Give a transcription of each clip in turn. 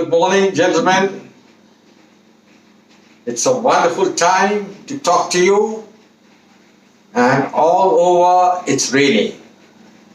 Good morning, gentlemen. It's a wonderful time to talk to you, and all over it's raining,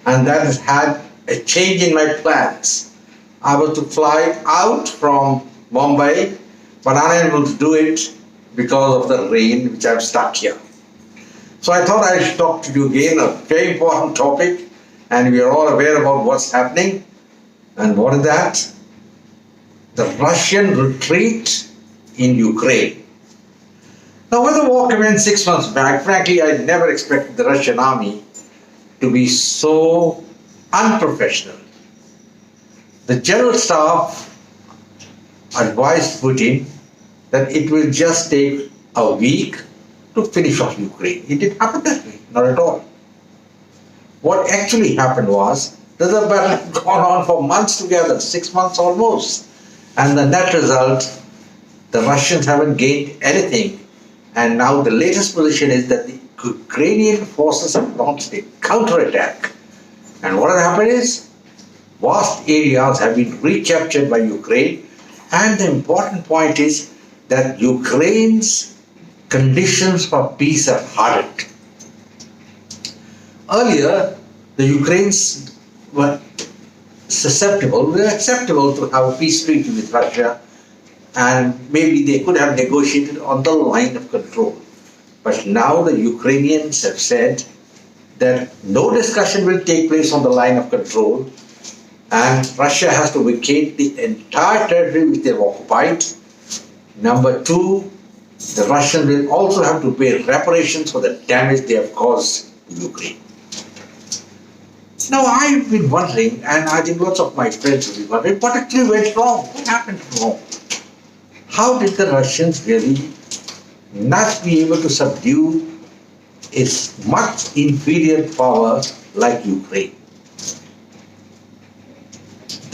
and that has had a change in my plans. I was to fly out from Mumbai, but unable to do it because of the rain, which I'm stuck here. So I thought I should talk to you again, a very important topic, and we are all aware about what's happening. And what is that? The Russian retreat in Ukraine. Now, when the war commenced 6 months back, frankly, I never expected the Russian army to be so unprofessional. The general staff advised Putin that it will just take a week to finish off Ukraine. It didn't happen that way, not at all. What actually happened was that the battle had gone on for months together, 6 months almost. And the net result, the Russians haven't gained anything. And now the latest position is that the Ukrainian forces have launched a counterattack. And what has happened is, vast areas have been recaptured by Ukraine. And the important point is that Ukraine's conditions for peace have hardened. Earlier, the Ukrainians were acceptable to have a peace treaty with Russia, and maybe they could have negotiated on the line of control. But now the Ukrainians have said that no discussion will take place on the line of control, and Russia has to vacate the entire territory which they have occupied. Number two, the Russians will also have to pay reparations for the damage they have caused to Ukraine. Now, I've been wondering, and I think lots of my friends have been wondering, what actually went wrong? What happened wrong? How did the Russians really not be able to subdue a much inferior power like Ukraine?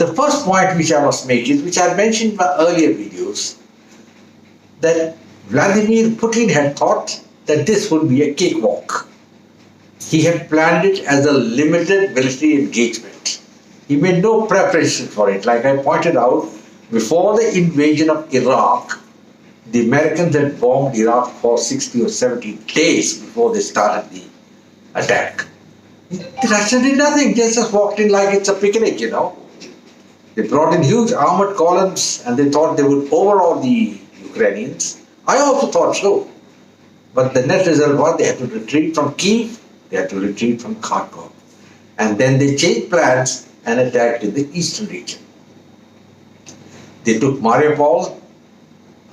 The first point which I must make is, which I mentioned in my earlier videos, that Vladimir Putin had thought that this would be a cakewalk. He had planned it as a limited military engagement. He made no preparation for it. Like I pointed out, before the invasion of Iraq, the Americans had bombed Iraq for 60 or 70 days before they started the attack. The Russians did nothing. They just walked in like it's a picnic, you know. They brought in huge armored columns and they thought they would overawe the Ukrainians. I also thought so. But the net result was they had to retreat from Kyiv. They had to retreat from Kharkov. And then they changed plans and attacked in the eastern region. They took Mariupol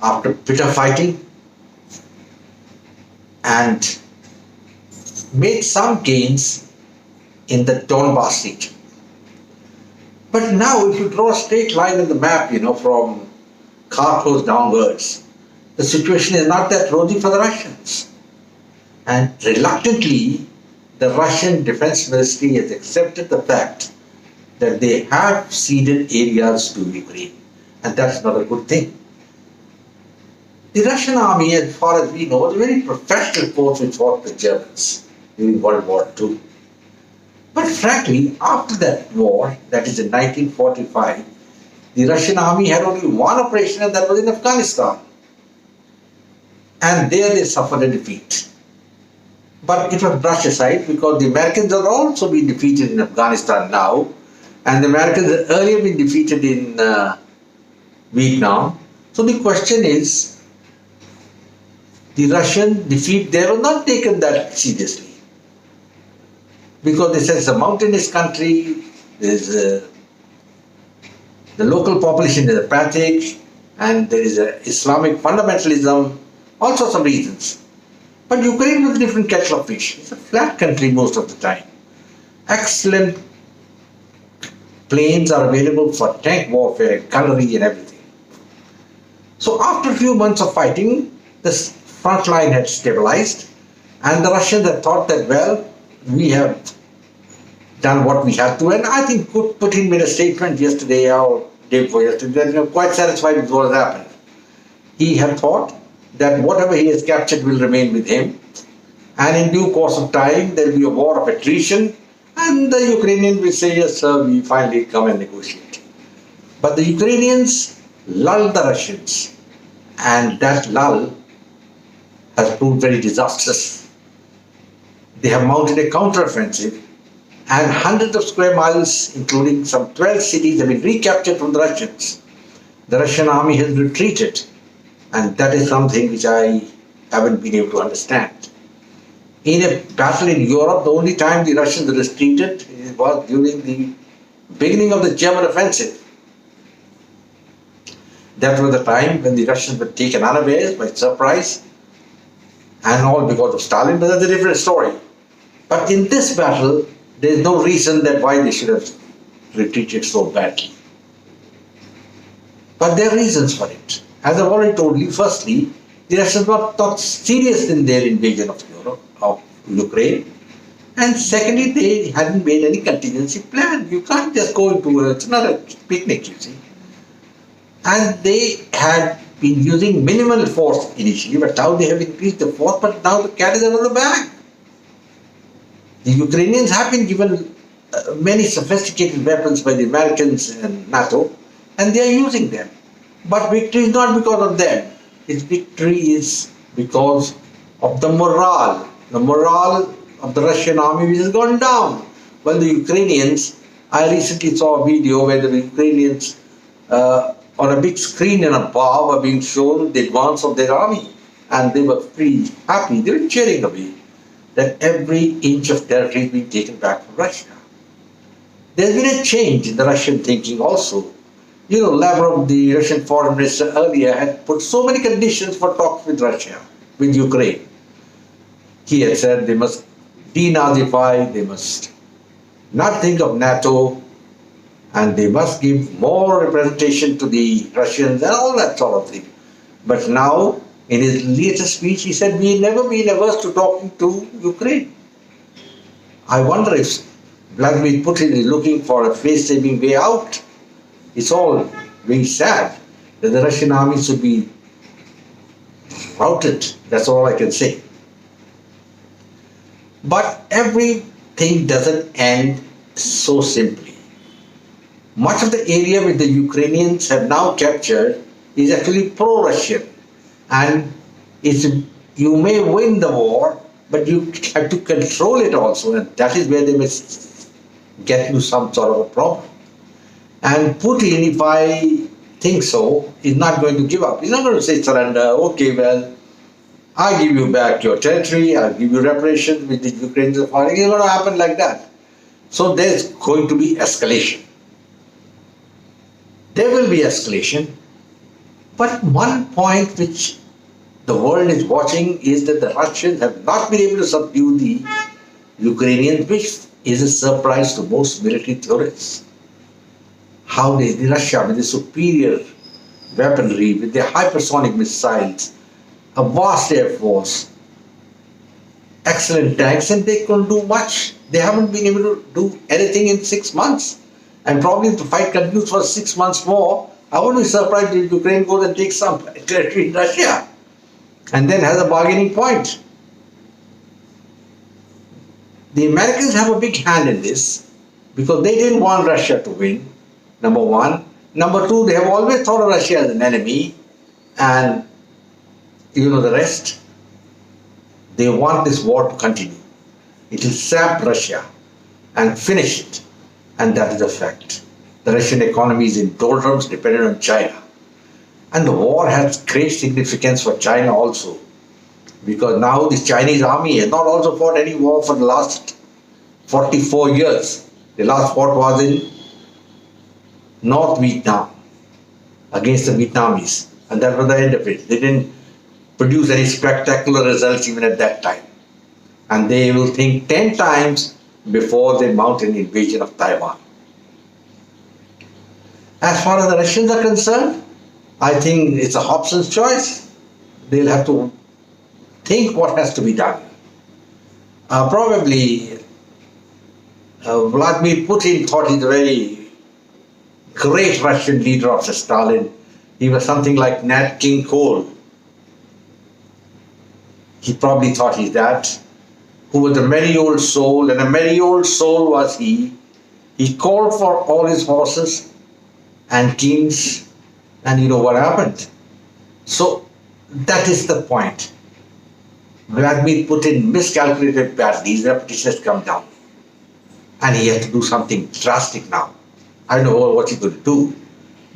after bitter fighting and made some gains in the Donbass region. But now if you draw a straight line on the map, you know, from Kharkov downwards, the situation is not that rosy for the Russians. And reluctantly, the Russian Defense Ministry has accepted the fact that they have ceded areas to Ukraine, and that's not a good thing. The Russian army, as far as we know, was a very professional force which fought the Germans during World War II. But frankly, after that war, that is in 1945, the Russian army had only one operation, and that was in Afghanistan. And there they suffered a defeat. But it was brushed aside because the Americans have also been defeated in Afghanistan now, and the Americans had earlier been defeated in Vietnam. So the question is, the Russian defeat there was not taken that seriously, because they said it's a mountainous country, there's the local population is apathic, and there is Islamic fundamentalism, all sorts of reasons. But Ukraine was a different kettle of fish. It's a flat country most of the time. Excellent planes are available for tank warfare, cavalry and everything. So after a few months of fighting, the front line had stabilized, and the Russians had thought that, well, we have done what we had to. And I think Putin made a statement yesterday or day before yesterday that quite satisfied with what has happened. He had thought that whatever he has captured will remain with him, and in due course of time there will be a war of attrition, and the Ukrainians will say, yes sir, we finally come and negotiate. But the Ukrainians lulled the Russians, and that lull has proved very disastrous. They have mounted a counteroffensive, and hundreds of square miles, including some 12 cities, have been recaptured from the Russians. The Russian army has retreated, and that is something which I haven't been able to understand. In a battle in Europe, the only time the Russians retreated was during the beginning of the German offensive. That was the time when the Russians were taken unawares by surprise, and all because of Stalin, but that's a different story. But in this battle, there is no reason that why they should have retreated so badly. But there are reasons for it. As I've already told you, firstly, the Russians were not serious in their invasion of Europe, of Ukraine. And secondly, they hadn't made any contingency plan. You can't just go into it's not a picnic, you see. And they had been using minimal force initially, but now they have increased the force, but now the cat is out of the bag. The Ukrainians have been given many sophisticated weapons by the Americans and NATO, and they are using them. But victory is not because of them. Its victory is because of the morale of the Russian army, which has gone down. While the Ukrainians, I recently saw a video where the Ukrainians on a big screen in a bar were being shown the advance of their army, and they were pretty happy. They were cheering away that every inch of territory is being taken back from Russia. There's been a change in the Russian thinking also. You know, Lavrov, the Russian foreign minister earlier, had put so many conditions for talks with Russia, with Ukraine. He had said they must denazify, they must not think of NATO, and they must give more representation to the Russians and all that sort of thing. But now, in his latest speech, he said, we've never been averse to talking to Ukraine. I wonder if Vladimir Putin is looking for a face-saving way out. It's all very sad that the Russian army should be routed. That's all I can say. But everything doesn't end so simply. Much of the area which the Ukrainians have now captured is actually pro-Russian. And you may win the war, but you have to control it also, and that is where they must get you some sort of a problem. And Putin, if I think so, is not going to give up. He's not going to say surrender, okay, well, I'll give you back your territory, I'll give you reparations with the Ukrainians are fighting. It's going to happen like that. So there's going to be escalation. There will be escalation. But one point which the world is watching is that the Russians have not been able to subdue the Ukrainians, which is a surprise to most military theorists. How did Russia, with the superior weaponry, with their hypersonic missiles, a vast air force, excellent tanks, and they couldn't do much. They haven't been able to do anything in 6 months. And probably if the fight continues for 6 months more, I wouldn't be surprised if Ukraine goes and takes some territory in Russia and then has a bargaining point. The Americans have a big hand in this because they didn't want Russia to win, number one. Number two, they have always thought of Russia as an enemy, and you know the rest. They want this war to continue. It will sap Russia and finish it, and that is a fact. The Russian economy is in doldrums, dependent on China. And the war has great significance for China also, because now the Chinese army has not also fought any war for the last 44 years. The last fought was in North Vietnam against the Vietnamese, and that was the end of it. They didn't produce any spectacular results even at that time. And they will think 10 times before they mount an invasion of Taiwan. As far as the Russians are concerned, I think it's a Hobson's choice. They'll have to think what has to be done. Probably Vladimir Putin thought he's a very great Russian leader after Stalin. He was something like Nat King Cole. He probably thought he's that, who was a merry old soul, and a merry old soul was he. He called for all his horses and kings And you know what happened? So that is the point. Vladimir Putin miscalculated badly, his reputation has come down. And he has to do something drastic now. I don't know what he's going to do.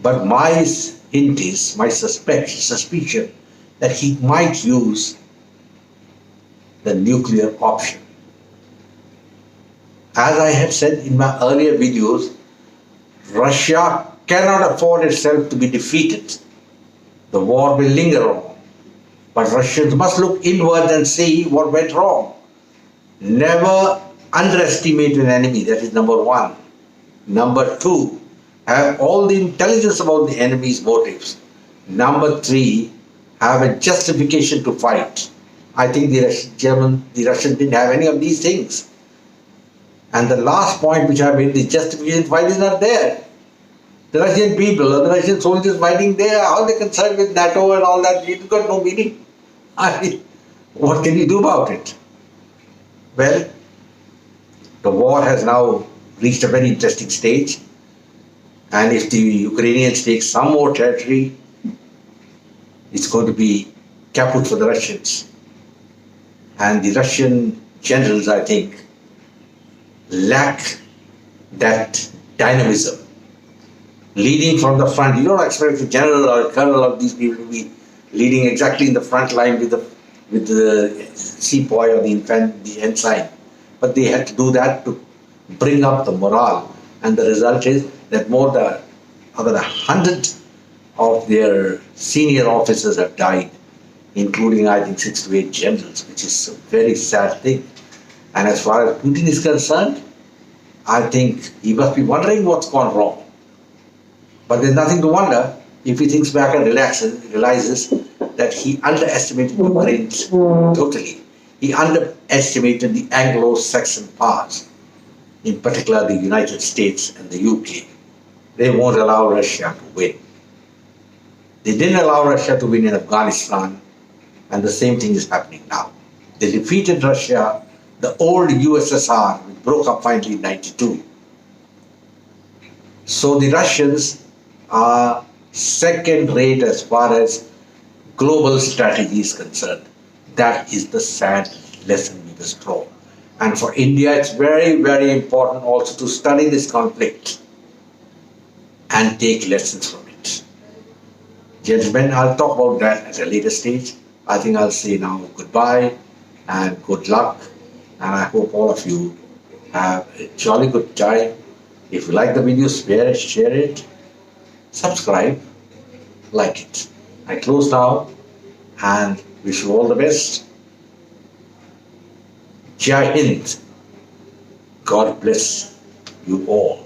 But my hint is, my suspicion, that he might use the nuclear option. As I have said in my earlier videos, Russia cannot afford itself to be defeated. The war will linger on. But Russians must look inward and see what went wrong. Never underestimate an enemy, that is number one. Number two, have all the intelligence about the enemy's motives. Number three, have a justification to fight. I think the Russians didn't have any of these things. And the last point which I made, the justification to fight is not there. The Russian people or the Russian soldiers fighting there, how are they concerned with NATO and all that? It's got no meaning. I mean, what can you do about it? Well, the war has now reached a very interesting stage. And if the Ukrainians take some more territory, it's going to be kaput for the Russians. And the Russian generals, I think, lack that dynamism. Leading from the front, you don't expect a general or a colonel of these people to be leading exactly in the front line with the sepoy or the ensign. But they had to do that to bring up the morale. And the result is that more than over 100 of their senior officers have died, including I think 6 to 8 generals, which is a very sad thing. And as far as Putin is concerned, I think he must be wondering what's gone wrong. But there's nothing to wonder if he thinks back and realizes that he underestimated Ukrainians totally. He underestimated the Anglo-Saxon powers, in particular the United States and the UK. They won't allow Russia to win. They didn't allow Russia to win in Afghanistan, and the same thing is happening now. They defeated Russia, the old USSR, which broke up finally in 92. So the Russians are second rate as far as global strategy is concerned. That is the sad lesson we must draw. And for India, it's very, very important also to study this conflict and take lessons from it. Gentlemen, I'll talk about that at a later stage. I think I'll say now goodbye and good luck. And I hope all of you have a jolly good time. If you like the video, share it, subscribe, like it. I close now and wish you all the best. Jai Hind. God bless you all.